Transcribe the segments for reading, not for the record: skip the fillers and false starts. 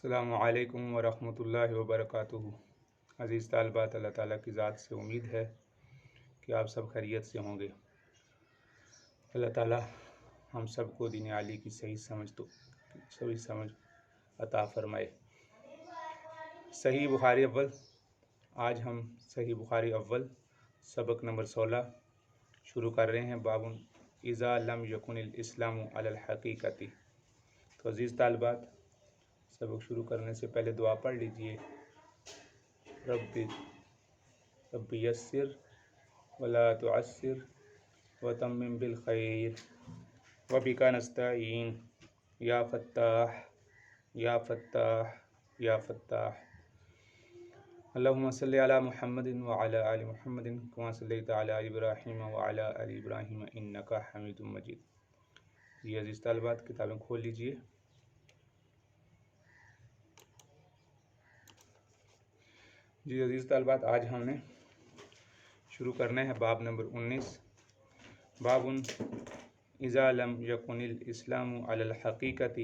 السلام علیکم ورحمۃ اللہ وبرکاتہ۔ عزیز طالبات، اللہ تعالیٰ کی ذات سے امید ہے کہ آپ سب خیریت سے ہوں گے۔ اللہ تعالیٰ ہم سب کو دین عالی کی صحیح سمجھ عطا فرمائے۔ صحیح بخاری اول، آج ہم صحیح بخاری اول سبق نمبر 16 شروع کر رہے ہیں۔ باب اذا لم یکن الاسلام علی الحقیقۃ۔ تو عزیز طالبات، سبق شروع کرنے سے پہلے دعا پڑھ لیجئے۔ رب یسر ولا تعسر وتمم بالخیر وبک نستعین یا فتاح یا فتاح یا فتاح۔ اللہم صلی علی محمد وعلی آل محمد کما صلیت علی ابراہیم وعلی آل ابراہیم انک حمید مجید۔ یہ عزیز طالبات، کتابیں کھول لیجئے۔ جی عزیز طالبات، آج ہم نے شروع کرنا ہے باب نمبر 19۔ باب اذا لم یکن الاسلام علی الحقیقۃ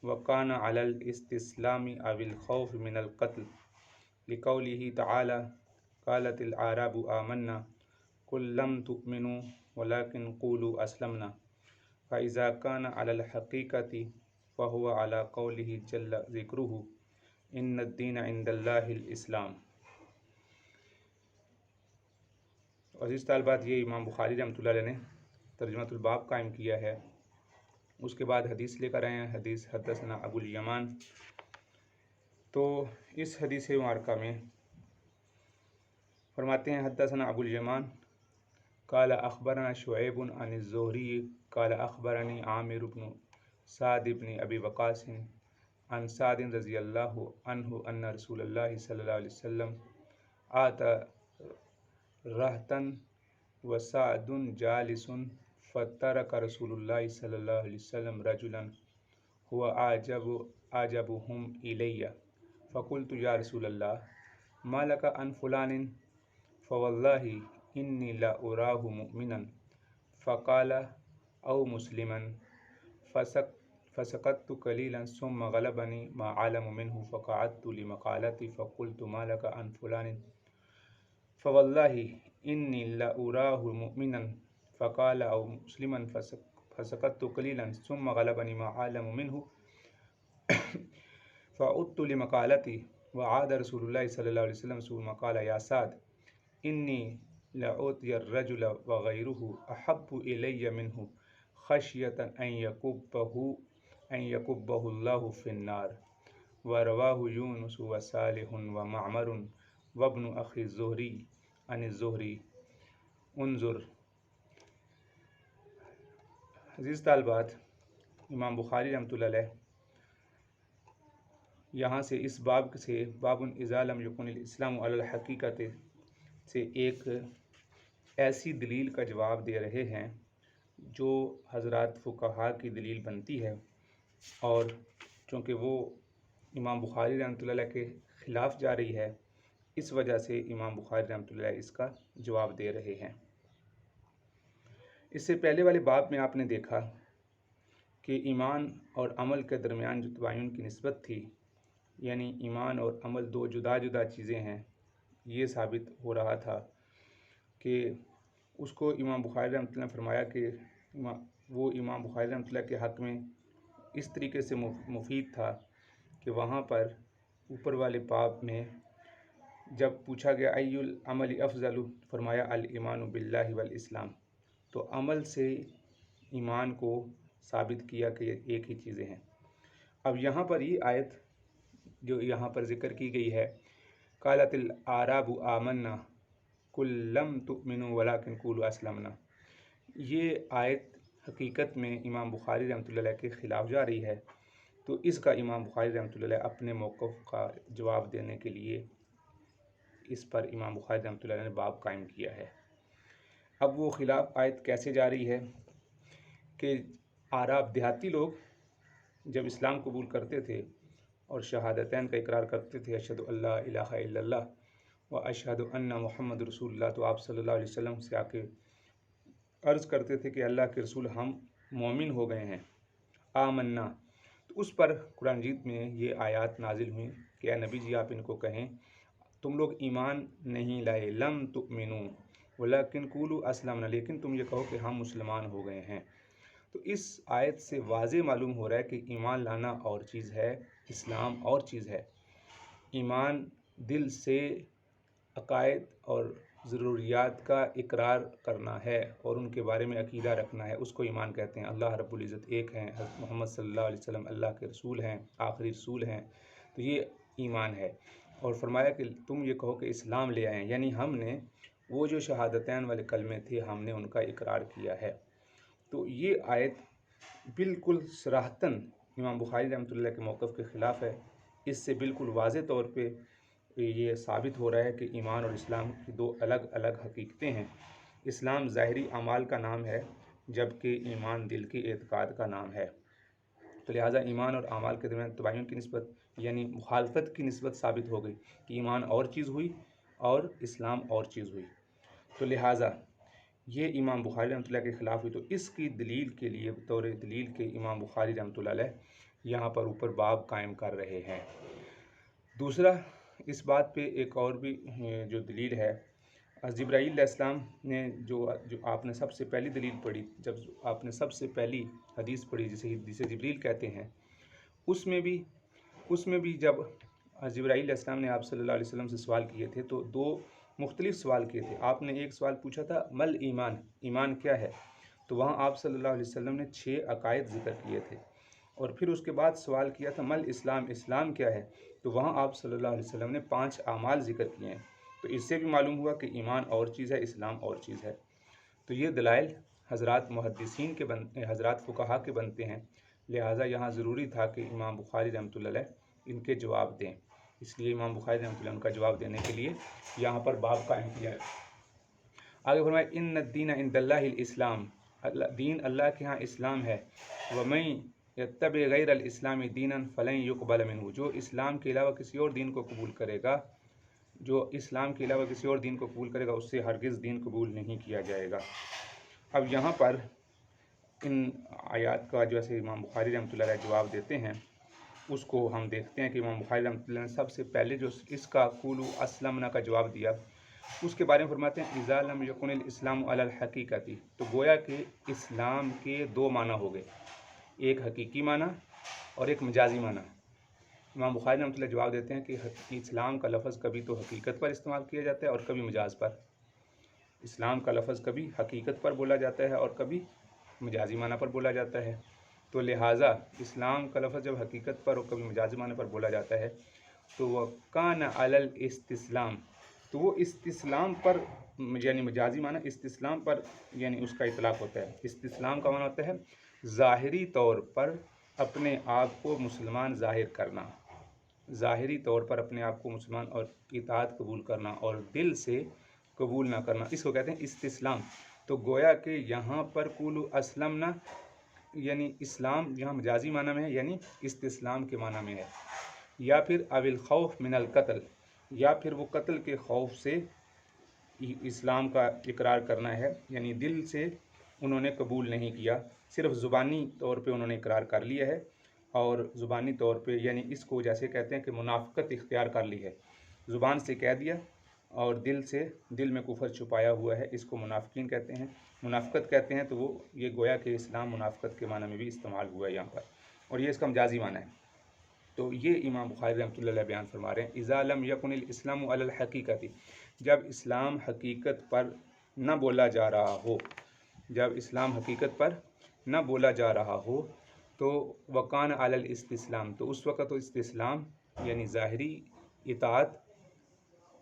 وکان علی الاستسلام او الخوف من القتل لقولہ تعالی قالت الاعراب آمنا قل لم تؤمنوا ولكن قولوا اسلمنا فاذا كان على الحقیقۃ فهو على قوله جل ذکرہ ان الدین عند اللہ الاسلام۔ عزیز طالبات، یہ امام بخاری رحمۃ اللہ علیہ نے ترجمۃ الباب قائم کیا ہے۔ اس کے بعد حدیث لے کر آئے ہیں، حدیث حدثنا ابو الیمان۔ تو اس حدیث مبارکہ میں فرماتے ہیں حدثنا ابو الیمان قال اخبرنا شعیب عن الزہری قال اخبرنی عامر بن سعد بن ابی وقاص عن سعد رضی اللہ عنہ ان رسول اللہ صلی اللہ علیہ وسلم آتا رہتن وسعد جالس فترک رسول اللہ صلی اللہ علیہ وسلم رجلا هو اعجبهم الی فقلت یا رسول اللہ ما لک عن فلان فواللہ انی لا اراہ مؤمنا فقال او مسلما فسكت قليلا ثم غلبني ما علم منه فقعدت لمقالتي فقلت ما لك عن فلان فوالله إني لأراه مؤمنا فقال أو مسلما فسكت قليلا ثم غلبني ما علم منه فعدت لمقالتي وعاد رسول الله صلى الله عليه وسلم ثم قال يا سعد إني لأعطي الرجل وغيره أحب إلي منه خشية أن يكبه الله في النار۔ ورواه يونس وصالح ومعمر وابن أخي الزهري عن الزهري انظر۔ عزیز طالبات، امام بخاری رحمۃ اللہ علیہ یہاں سے اس باب سے باب اذا لم یکن الاسلام علی الحقیقۃ سے ایک ایسی دلیل کا جواب دے رہے ہیں جو حضرات فقہاء کی دلیل بنتی ہے، اور چونکہ وہ امام بخاری رحمۃ اللہ علیہ کے خلاف جا رہی ہے، اس وجہ سے امام بخاری رحمۃ اللہ علیہ اس کا جواب دے رہے ہیں۔ اس سے پہلے والے باب میں آپ نے دیکھا کہ ایمان اور عمل کے درمیان جو تباین کی نسبت تھی، یعنی ایمان اور عمل دو جدا جدا چیزیں ہیں، یہ ثابت ہو رہا تھا کہ اس کو امام بخاری رحمۃ اللہ نے فرمایا کہ وہ امام بخاری رحمۃ اللہ کے حق میں اس طریقے سے مفید تھا کہ وہاں پر اوپر والے باب میں جب پوچھا گیا ای العمل افضل، فرمایا الایمان باللہ والاسلام، تو عمل سے ایمان کو ثابت کیا کہ یہ ایک ہی چیزیں ہیں۔ اب یہاں پر یہ آیت جو یہاں پر ذکر کی گئی ہے، قالت الاعراب آمنا قل لم تؤمنوا ولكن قولوا اسلمنا، یہ آیت حقیقت میں امام بخاری رحمۃ اللہ علیہ کے خلاف جا رہی ہے۔ تو اس کا امام بخاری رحمۃ اللہ علیہ اپنے موقف کا جواب دینے کے لیے اس پر امام بخاری رحمۃ اللہ علیہ نے باب قائم کیا ہے۔ اب وہ خلاف آیت کیسے جا رہی ہے کہ اعراب دیہاتی لوگ جب اسلام قبول کرتے تھے اور شہادتین کا اقرار کرتے تھے، اشہد ان لا الہ الا اللہ و اشہد ان محمد رسول اللہ، تو آپ صلی اللہ علیہ وسلم سے آ کے عرض کرتے تھے کہ اللہ کے رسول، ہم مومن ہو گئے ہیں، آمنا، تو تو اس پر قرآن مجید میں یہ آیات نازل ہوئیں کہ اے نبی جی آپ ان کو کہیں تم لوگ ایمان نہیں لائے، لم تؤمنوا ولکن قولوا اسلمنا، لیکن تم یہ کہو کہ ہم مسلمان ہو گئے ہیں۔ تو اس آیت سے واضح معلوم ہو رہا ہے کہ ایمان لانا اور چیز ہے، اسلام اور چیز ہے۔ ایمان دل سے عقائد اور ضروریات کا اقرار کرنا ہے اور ان کے بارے میں عقیدہ رکھنا ہے، اس کو ایمان کہتے ہیں۔ اللہ رب العزت ایک ہیں، حضرت محمد صلی اللہ علیہ وسلم اللہ کے رسول ہیں، آخری رسول ہیں، تو یہ ایمان ہے۔ اور فرمایا کہ تم یہ کہو کہ اسلام لے آئیں، یعنی ہم نے وہ جو شہادتین والے کلمے تھے ہم نے ان کا اقرار کیا ہے۔ تو یہ آیت بالکل صراحتاً امام بخاری رحمۃ اللہ کے موقف کے خلاف ہے۔ اس سے بالکل واضح طور پہ یہ ثابت ہو رہا ہے کہ ایمان اور اسلام کی دو الگ الگ حقیقتیں ہیں۔ اسلام ظاہری اعمال کا نام ہے جبکہ ایمان دل کے اعتقاد کا نام ہے۔ تو لہٰذا ایمان اور اعمال کے درمیان تباین کی نسبت یعنی مخالفت کی نسبت ثابت ہو گئی کہ ایمان اور چیز ہوئی اور اسلام اور چیز ہوئی۔ تو لہٰذا یہ امام بخاری رحمۃ اللہ کے خلاف ہوئی۔ تو اس کی دلیل کے لیے بطور دلیل کے امام بخاری رحمۃ اللہ علیہ یہاں پر اوپر باب قائم کر رہے ہیں۔ دوسرا اس بات پہ ایک اور بھی جو دلیل ہے، جبرائیل علیہ السلام نے جو آپ نے سب سے پہلی دلیل پڑھی، جب آپ نے سب سے پہلی حدیث پڑھی جسے جبریل کہتے ہیں، اس میں بھی جب جبرائیل علیہ السلام نے آپ صلی اللہ علیہ وسلم سے سوال کیے تھے تو دو مختلف سوال کیے تھے۔ آپ نے ایک سوال پوچھا تھا مل ایمان، ایمان کیا ہے، تو وہاں آپ صلی اللہ علیہ وسلم نے 6 عقائد ذکر کیے تھے۔ اور پھر اس کے بعد سوال کیا تھا مل اسلام، اسلام کیا ہے، تو وہاں آپ صلی اللہ علیہ وسلم نے 5 اعمال ذکر کیے ہیں۔ تو اس سے بھی معلوم ہوا کہ ایمان اور چیز ہے، اسلام اور چیز ہے۔ تو یہ دلائل حضرات محدثین کے حضرات فقہا کے بنتے ہیں، لہٰذا یہاں ضروری تھا کہ امام بخاری رحمۃ اللہ علیہ ان کے جواب دیں۔ اس لیے امام بخاری رحمۃ اللہ ان کا جواب دینے کے لیے یہاں پر باب قائم کیا ہے۔ آگے فرمایا ان الدین عند اللہ الاسلام، دین اللہ کے ہاں اسلام ہے۔ ومن یتبع غیر الاسلام دینا فلن یقبل منہ، جو اسلام کے علاوہ کسی اور دین کو قبول کرے گا، جو اسلام کے علاوہ کسی اور دین کو قبول کرے گا اس سے ہرگز دین قبول نہیں کیا جائے گا۔ اب یہاں پر ان آیات کا جیسے امام بخاری رحمۃ اللہ علیہ جواب دیتے ہیں اس کو ہم دیکھتے ہیں کہ امام بخاری رحمۃ اللہ نے سب سے پہلے جو اس کا قولوا اسلمنا کا جواب دیا اس کے بارے میں فرماتے ہیں اذا لم یکن الاسلام علی الحقیقۃ، تو گویا کہ اسلام کے 2 معنی ہو گئے، ایک حقیقی معنی اور ایک مجازی معنی۔ امام بخاری رحمۃ اللہ جواب دیتے ہیں کہ اسلام کا لفظ کبھی تو حقیقت پر استعمال کیا جاتا ہے اور کبھی مجاز پر۔ اسلام کا لفظ کبھی حقیقت پر بولا جاتا ہے اور کبھی مجازی معنی پر بولا جاتا ہے۔ تو لہٰذا اسلام کا لفظ جب حقیقت پر اور کبھی مجازی معنی پر بولا جاتا ہے تو وہ کان علی الاستسلام، تو وہ استسلام پر یعنی مجازی معنی استسلام پر یعنی اس کا اطلاق ہوتا ہے۔ استسلام کا معنی ہوتا ہے ظاہری طور پر اپنے آپ کو مسلمان ظاہر کرنا، ظاہری طور پر اپنے آپ کو مسلمان اور اطاعت قبول کرنا اور دل سے قبول نہ کرنا، اس کو کہتے ہیں استسلام۔ تو گویا کہ یہاں پر قولوا اسلمنا یعنی اسلام یہاں مجازی معنی میں ہے، یعنی استسلام کے معنی میں ہے، یا پھر او الخوف من القتل، یا پھر وہ قتل کے خوف سے اسلام کا اقرار کرنا ہے، یعنی دل سے انہوں نے قبول نہیں کیا، صرف زبانی طور پہ انہوں نے اقرار کر لیا ہے، اور زبانی طور پہ یعنی اس کو جیسے کہتے ہیں کہ منافقت اختیار کر لی ہے، زبان سے کہہ دیا اور دل میں کفر چھپایا ہوا ہے، اس کو منافقین کہتے ہیں، منافقت کہتے ہیں۔ تو وہ یہ گویا کہ اسلام منافقت کے معنی میں بھی استعمال ہوا ہے یہاں پر، اور یہ اس کا مجازی معنی ہے۔ تو یہ امام بخاری رحمۃ اللہ علیہ بیان فرما رہے ہیں اذا لم یکن الاسلام علی الحقیقۃ، جب اسلام حقیقت پر نہ بولا جا رہا ہو، جب اسلام حقیقت پر نہ بولا جا رہا ہو تو وکان علی الاستسلام، تو اس وقت تو استسلام یعنی ظاہری اطاعت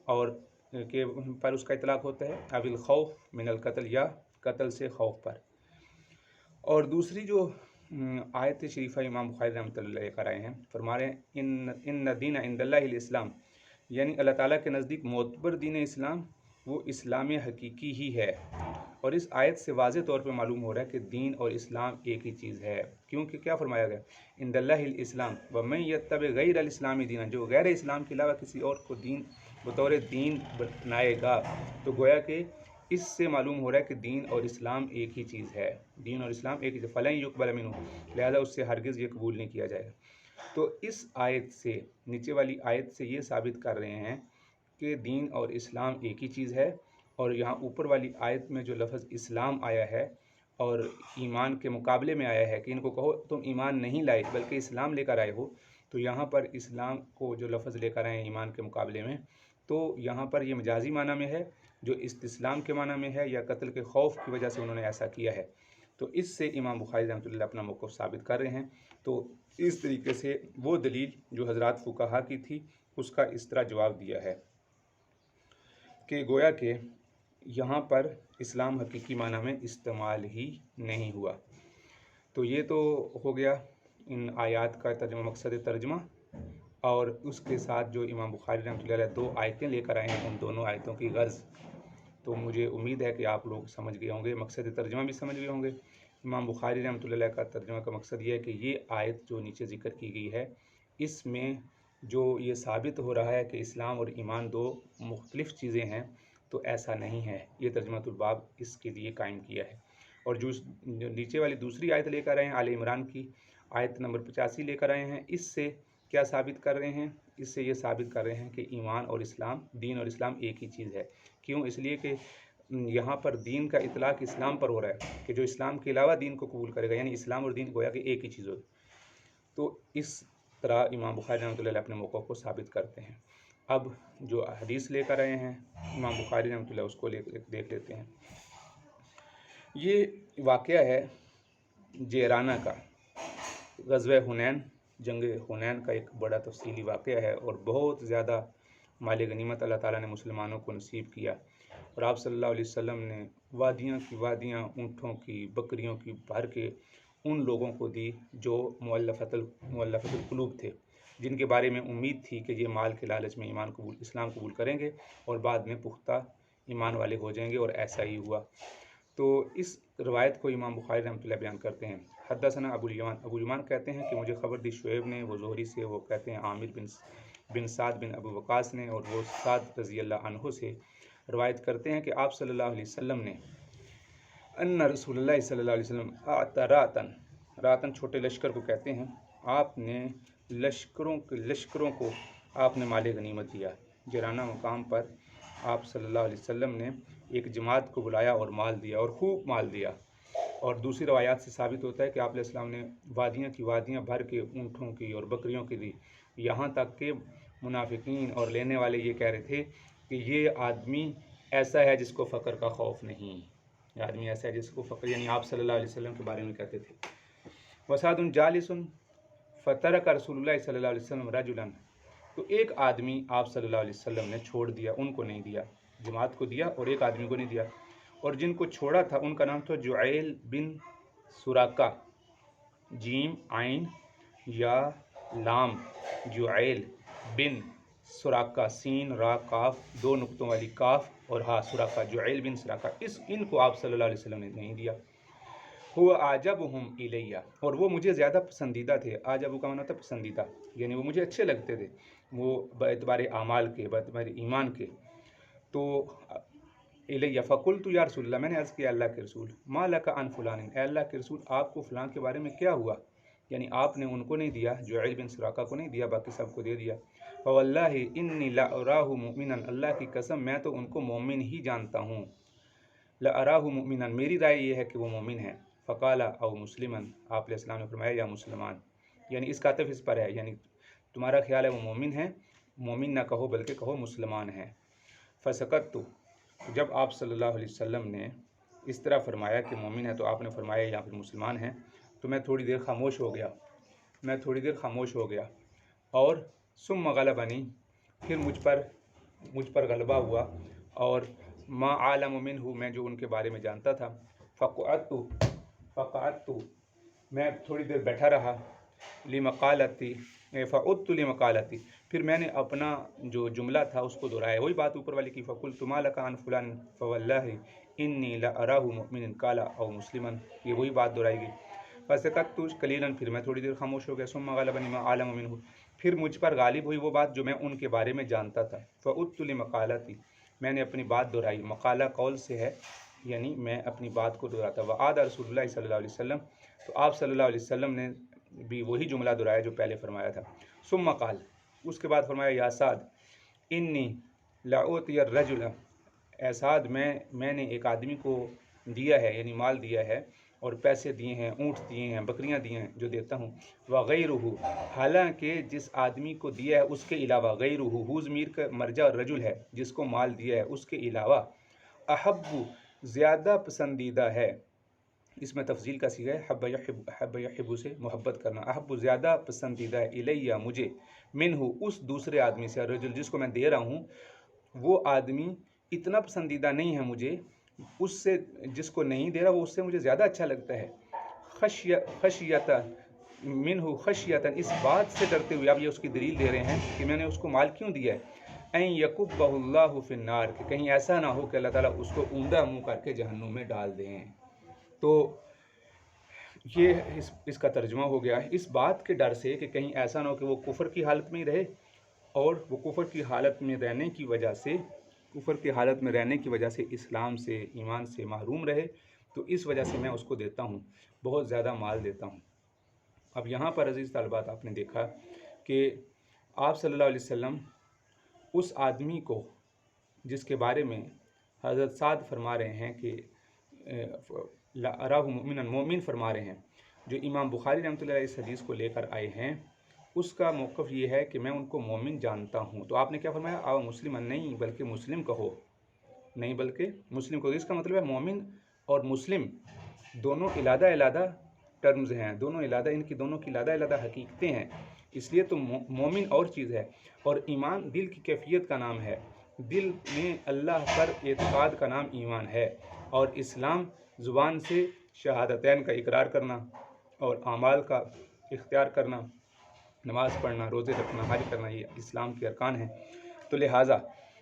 اور کے پر اس کا اطلاق ہوتا ہے، او الخوف من القتل، یا قتل سے خوف پر۔ اور دوسری جو آیت شریفہ امام بخاری رحمۃ اللہ علیہ کر آئے ہیں، فرما رہے ہیں ان الدین عند اللہ الاسلام، یعنی اللہ تعالیٰ کے نزدیک معتبر دین اسلام وہ اسلام حقیقی ہی ہے۔ اور اس آیت سے واضح طور پہ معلوم ہو رہا ہے کہ دین اور اسلام ایک ہی چیز ہے، کیونکہ کیا فرمایا گیا عند اللہ الاسلام ومن یتبع غیر الاسلام دینا، جو غیر اسلام کے علاوہ کسی اور کو دین بطور دین بنائے گا، تو گویا کہ اس سے معلوم ہو رہا ہے کہ دین اور اسلام ایک ہی چیز ہے، دین اور اسلام ایک ہی چیز، فلن یقبل منہ، لہذا اس سے ہرگز یہ قبول نہیں کیا جائے گا۔ تو اس آیت سے، نیچے والی آیت سے یہ ثابت کر رہے ہیں کہ دین اور اسلام ایک ہی چیز ہے، اور یہاں اوپر والی آیت میں جو لفظ اسلام آیا ہے اور ایمان کے مقابلے میں آیا ہے کہ ان کو کہو تم ایمان نہیں لائے بلکہ اسلام لے کر آئے ہو، تو یہاں پر اسلام کو جو لفظ لے کر آئے ہیں ایمان کے مقابلے میں، تو یہاں پر یہ مجازی معنی میں ہے جو استسلام کے معنی میں ہے، یا قتل کے خوف کی وجہ سے انہوں نے ایسا کیا ہے۔ تو اس سے امام بخاری رحمۃ اللہ اپنا موقف ثابت کر رہے ہیں۔ تو اس طریقے سے وہ دلیل جو حضرات فقہا کی تھی اس کا اس طرح جواب دیا ہے کہ گویا کہ یہاں پر اسلام حقیقی معنی میں استعمال ہی نہیں ہوا۔ تو یہ تو ہو گیا ان آیات کا ترجمہ، مقصد ترجمہ، اور اس کے ساتھ جو امام بخاری رحمۃ اللہ علیہ 2 آیتیں لے کر آئے ہیں، ان دونوں آیتوں کی غرض تو مجھے امید ہے کہ آپ لوگ سمجھ گئے ہوں گے، مقصد ترجمہ بھی سمجھ گئے ہوں گے۔ امام بخاری رحمۃ اللہ علیہ کا ترجمہ کا مقصد یہ ہے کہ یہ آیت جو نیچے ذکر کی گئی ہے، اس میں جو یہ ثابت ہو رہا ہے کہ اسلام اور ایمان 2 مختلف چیزیں ہیں، تو ایسا نہیں ہے۔ یہ ترجمۃ الباب اس کے لیے قائم کیا ہے۔ اور جو نیچے والی دوسری آیت لے کر آئے ہیں، آل عمران کی آیت نمبر 85 لے کر آئے ہیں، اس سے کیا ثابت کر رہے ہیں؟ اس سے یہ ثابت کر رہے ہیں کہ ایمان اور اسلام، دین اور اسلام ایک ہی چیز ہے۔ کیوں؟ اس لیے کہ یہاں پر دین کا اطلاق اسلام پر ہو رہا ہے کہ جو اسلام کے علاوہ دین کو قبول کرے گا، یعنی اسلام اور دین گویا کہ ایک ہی چیز ہو۔ تو اس طرح امام بخاری رحمۃ اللہ علیہ اپنے موقف کو ثابت کرتے ہیں۔ اب جو حدیث لے کر آئے ہیں امام بخاری رحمۃ اللہ، اس کو دیکھ لیتے ہیں۔ یہ واقعہ ہے جیرانہ کا، غزوہ حنین، جنگ حنین کا ایک بڑا تفصیلی واقعہ ہے، اور بہت زیادہ مال غنیمت اللہ تعالیٰ نے مسلمانوں کو نصیب کیا، اور آپ صلی اللہ علیہ وسلم نے وادیاں کی وادیاں اونٹوں کی، بکریوں کی بھر کے ان لوگوں کو دی جو مؤلفۃ القلوب تھے، جن کے بارے میں امید تھی کہ یہ مال کے لالچ میں اسلام قبول کریں گے اور بعد میں پختہ ایمان والے ہو جائیں گے، اور ایسا ہی ہوا۔ تو اس روایت کو امام بخاری رحمۃ اللہ بیان کرتے ہیں۔ حدثنا ابو الیمان کہتے ہیں کہ مجھے خبر دی شعیب نے، وہ زہری سے، وہ کہتے ہیں عامر بن سعد بن ابو وقاص نے، اور وہ سعد رضی اللہ عنہ سے روایت کرتے ہیں کہ آپ صلی اللہ علیہ وسلم نے، ان رسول اللہ صلی اللہ علیہ وسلم اعطى راتن چھوٹے لشکر کو کہتے ہیں، آپ نے لشکروں کو آپ نے مال غنیمت دیا۔ جیرانہ مقام پر آپ صلی اللہ علیہ وسلم نے ایک جماعت کو بلایا اور مال دیا، اور خوب مال دیا۔ اور دوسری روایات سے ثابت ہوتا ہے کہ آپ علیہ السلام نے وادیاں کی وادیاں بھر کے اونٹوں کی اور بکریوں کی دی، یہاں تک کہ منافقین اور لینے والے یہ کہہ رہے تھے کہ یہ آدمی ایسا ہے جس کو فقر کا خوف نہیں، یہ آدمی ایسا ہے جس کو فقر، یعنی آپ صلی اللہ علیہ وسلم کے بارے میں کہتے تھے۔ وسعد جالس فترک رسول اللہ صلی اللہ علیہ وسلم رجلا، تو ایک آدمی آپ صلی اللہ علیہ وسلم نے چھوڑ دیا، ان کو نہیں دیا، جماعت کو دیا اور ایک آدمی کو نہیں دیا، اور جن کو چھوڑا تھا ان کا نام تھا جعیل بن سراقہ، جیم عین یا لام، جعیل بن سراقہ، سین را کاف، 2 نقطوں والی کاف اور ہا، سراقہ، جعیل بن سراقہ، ان کو آپ صلی اللہ علیہ وسلم نے نہیں دیا۔ ہوا اعجبہم الیہ، اور وہ مجھے زیادہ پسندیدہ تھے۔ اعجب کا معنی تھا پسندیدہ، یعنی وہ مجھے اچھے لگتے تھے، وہ باعتبار اعمال کے، باعتبار ایمان کے۔ تو الیہ فقلت یا رسول اللہ، میں نے عرض کیا اللہ کے رسول، ما لک عن فلان، اے اللہ کے رسول آپ کو فلان کے بارے میں کیا ہوا؟ یعنی آپ نے ان کو نہیں دیا، جعیل بن سراقہ کو نہیں دیا، باقی سب کو دے دیا۔ فواللہ انی لاراہ مؤمنا، اللہ کی قسم میں تو ان کو مومن ہی جانتا ہوں، لاراہ مؤمنا، میری رائے یہ ہے کہ وہ مومن ہیں۔ فقال او مسلما، آپ علیہ السلام نے فرمایا یا مسلمان، یعنی اس کا عطف اس پر ہے، یعنی تمہارا خیال ہے وہ مومن ہیں، مومن نہ کہو بلکہ کہو مسلمان ہیں۔ فسکت، جب آپ صلی اللہ علیہ وسلم نے اس طرح فرمایا کہ مومن ہے، تو آپ نے فرمایا یا پھر مسلمان ہیں، تو میں تھوڑی دیر خاموش ہو گیا، اور ثم غلبنی، پھر مجھ پر غلبہ ہوا، اور ما عالم منہ، میں جو ان کے بارے میں جانتا تھا، فقعدت، میں تھوڑی دیر بیٹھا رہا، فعدت لمقالتی، پھر میں نے اپنا جو جملہ تھا اس کو دہرایا، وہی بات اوپر والی کی، فقلت ما لک عن فلان فواللہ انی لاراہ مؤمنا قال او مسلما، یہ وہی بات دہرائی گئی۔ فسکت قلیلا، پھر میں تھوڑی دیر خاموش ہو گیا، ثم غلبنی ما عالم منہ، پھر مجھ پر غالب ہوئی وہ بات جو میں ان کے بارے میں جانتا تھا، فعدت لمقالتی، میں نے اپنی بات دہرائی، مقالہ قول سے ہے، یعنی میں اپنی بات کو دہراتا۔ وعاد رسول اللہ صلی اللہ علیہ وسلم، تو آپ صلی اللہ علیہ وسلم نے بھی وہی جملہ دہرایا جو پہلے فرمایا تھا۔ ثم قال، اس کے بعد فرمایا یا سعد انی لاعطی الرجل، اے سعد میں نے ایک آدمی کو دیا ہے، یعنی مال دیا ہے اور پیسے دیے ہیں، اونٹ دیے ہیں، بکریاں دی ہیں جو دیتا ہوں، وغیرہ، حالانکہ جس آدمی کو دیا ہے اس کے علاوہ، غیرہ ہو ضمیر کا مرجع رجل ہے، جس کو مال دیا ہے اس کے علاوہ، احب، زیادہ پسندیدہ ہے، اس میں تفضیل کا صیغہ ہے، حب یحب سے محبت کرنا، احب زیادہ پسندیدہ ہے، الیہ مجھے، منہ اس دوسرے آدمی سے، الرجل جس کو میں دے رہا ہوں وہ آدمی اتنا پسندیدہ نہیں ہے مجھے اس سے، جس کو نہیں دے رہا وہ اس سے مجھے زیادہ اچھا لگتا ہے، خشیتا منہ خشیتا، اس بات سے ڈرتے ہوئے، اب یہ اس کی دلیل دے رہے ہیں کہ میں نے اس کو مال کیوں دیا ہے، این یکبہ اللہ فی النار، کہ کہیں ایسا نہ ہو کہ اللہ تعالیٰ اس کو اوندا منہ کر کے جہنم میں ڈال دیں۔ تو یہ اس کا ترجمہ ہو گیا ہے، اس بات کے ڈر سے کہ کہیں ایسا نہ ہو کہ وہ کفر کی حالت میں رہے، اور وہ کفر کی حالت میں رہنے کی وجہ سے اسلام سے، ایمان سے محروم رہے، تو اس وجہ سے میں اس کو دیتا ہوں، بہت زیادہ مال دیتا ہوں۔ اب یہاں پر عزیز طالبات آپ نے دیکھا کہ آپ صلی اللہ علیہ وسلم اس آدمی کو جس کے بارے میں حضرت سعد فرما رہے ہیں کہ اراہ مؤمنا، مومن فرما رہے ہیں، جو امام بخاری رحمۃ اللہ علیہ اس حدیث کو لے کر آئے ہیں، اس کا موقف یہ ہے کہ میں ان کو مومن جانتا ہوں۔ تو آپ نے کیا فرمایا، آو مسلم، نہیں بلکہ مسلم کہو، نہیں بلکہ مسلم کہو، اس کا مطلب ہے مومن اور مسلم دونوں علیحدہ علیحدہ ٹرمز ہیں، ان کی دونوں کی علیحدہ علیحدہ حقیقتیں ہیں، اس لیے تو مومن اور چیز ہے، اور ایمان دل کی کیفیت کا نام ہے، دل میں اللہ پر اعتقاد کا نام ایمان ہے، اور اسلام زبان سے شہادتین کا اقرار کرنا اور اعمال کا اختیار کرنا، نماز پڑھنا، روزے رکھنا، حج کرنا، یہ اسلام کے ارکان ہیں۔ تو لہٰذا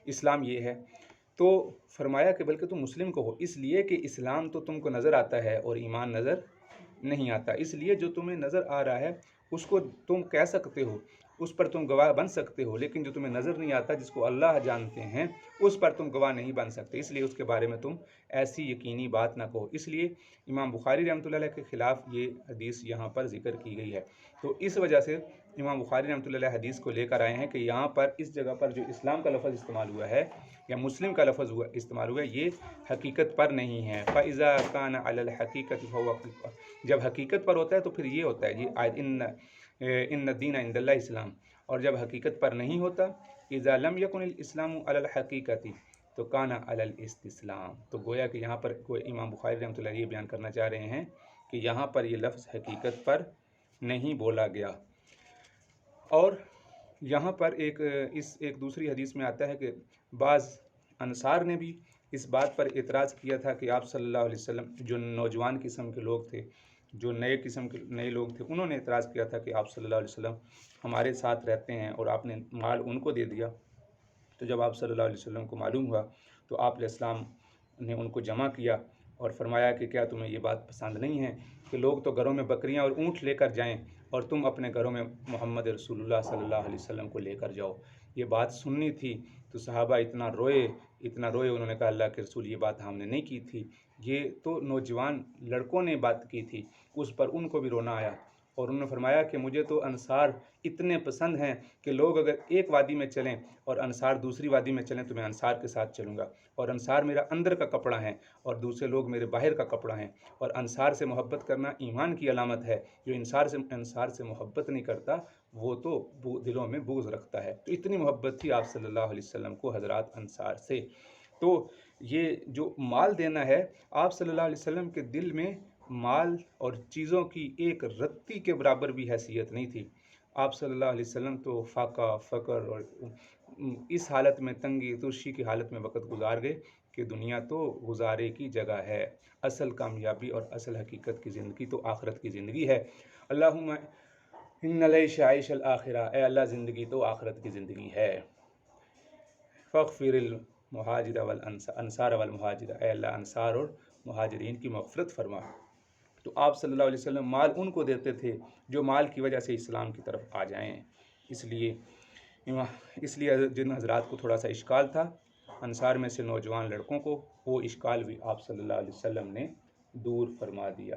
اسلام یہ ہے، تو فرمایا کہ بلکہ تم مسلم کو ہو، اس لیے کہ اسلام تو تم کو نظر آتا ہے اور ایمان نظر نہیں آتا، اس لیے جو تمہیں نظر آ رہا ہے اس کو تم کہہ سکتے ہو، اس پر تم گواہ بن سکتے ہو، لیکن جو تمہیں نظر نہیں آتا، جس کو اللہ جانتے ہیں، اس پر تم گواہ نہیں بن سکتے، اس لیے اس کے بارے میں تم ایسی یقینی بات نہ کہو۔ اس لیے امام بخاری رحمۃ اللہ علیہ کے خلاف یہ حدیث یہاں پر ذکر کی گئی ہے۔ تو اس وجہ سے امام بخاری رحمۃ اللہ علیہ حدیث کو لے کر آئے ہیں کہ یہاں پر اس جگہ پر جو اسلام کا لفظ استعمال ہوا ہے یا مسلم کا لفظ استعمال ہوا ہے، یہ حقیقت پر نہیں ہے۔ فَإِذَا كَانَ عَلَى الْحَقِيقَةِ فَهُوَ، جب حقیقت پر ہوتا ہے تو پھر یہ ہوتا ہے، یہ ان الدین عند اللہ اسلام، اور جب حقیقت پر نہیں ہوتا، اذا لم یکن الاسلام علی الحقیقت تو کان علی الاستسلام، تو گویا کہ یہاں پر امام بخاری رحمۃ اللہ یہ بیان کرنا چاہ رہے ہیں کہ یہاں پر یہ لفظ حقیقت پر نہیں بولا گیا۔ اور یہاں پر ایک دوسری حدیث میں آتا ہے کہ بعض انصار نے بھی اس بات پر اعتراض کیا تھا کہ آپ صلی اللہ علیہ وسلم، جو نوجوان قسم کے لوگ تھے، جو نئے لوگ تھے، انہوں نے اعتراض کیا تھا کہ آپ صلی اللہ علیہ وسلم ہمارے ساتھ رہتے ہیں اور آپ نے مال ان کو دے دیا۔ تو جب آپ صلی اللہ علیہ وسلم کو معلوم ہوا تو آپ علیہ السلام نے ان کو جمع کیا اور فرمایا کہ کیا تمہیں یہ بات پسند نہیں ہے کہ لوگ تو گھروں میں بکریاں اور اونٹ لے کر جائیں اور تم اپنے گھروں میں محمد رسول اللہ صلی اللہ علیہ وسلم کو لے کر جاؤ؟ یہ بات سننی تھی تو صحابہ اتنا روئے، انہوں نے کہا اللہ کے رسول یہ بات ہم نے نہیں کی تھی، یہ تو نوجوان لڑکوں نے بات کی تھی، اس پر ان کو بھی رونا آیا، اور انہوں نے فرمایا کہ مجھے تو انصار اتنے پسند ہیں کہ لوگ اگر ایک وادی میں چلیں اور انصار دوسری وادی میں چلیں تو میں انصار کے ساتھ چلوں گا، اور انصار میرا اندر کا کپڑا ہے اور دوسرے لوگ میرے باہر کا کپڑا ہیں، اور انصار سے محبت کرنا ایمان کی علامت ہے، جو انصار سے محبت نہیں کرتا وہ تو دلوں میں بغض رکھتا ہے۔ تو اتنی محبت تھی آپ صلی اللہ علیہ وسلم کو حضرات انصار سے۔ تو یہ جو مال دینا ہے، آپ صلی اللہ علیہ وسلم کے دل میں مال اور چیزوں کی ایک رتی کے برابر بھی حیثیت نہیں تھی۔ آپ صلی اللہ علیہ وسلم تو فاقہ، فقر اور اس حالت میں، تنگی ترشی کی حالت میں وقت گزار گئے کہ دنیا تو گزارے کی جگہ ہے، اصل کامیابی اور اصل حقیقت کی زندگی تو آخرت کی زندگی ہے۔ اللہم ان العیش عیش الآخرہ، اے اللہ زندگی تو آخرت کی زندگی ہے۔ فاغفر المہاجر والانصار والمہاجر، اے اللہ انصار اور مہاجرین کی مغفرت فرما۔ تو آپ صلی اللہ علیہ وسلم مال ان کو دیتے تھے جو مال کی وجہ سے اسلام کی طرف آ جائیں، اس لیے جن حضرات کو تھوڑا سا اشکال تھا انصار میں سے نوجوان لڑکوں کو، وہ اشکال بھی آپ صلی اللہ علیہ وسلم نے دور فرما دیا۔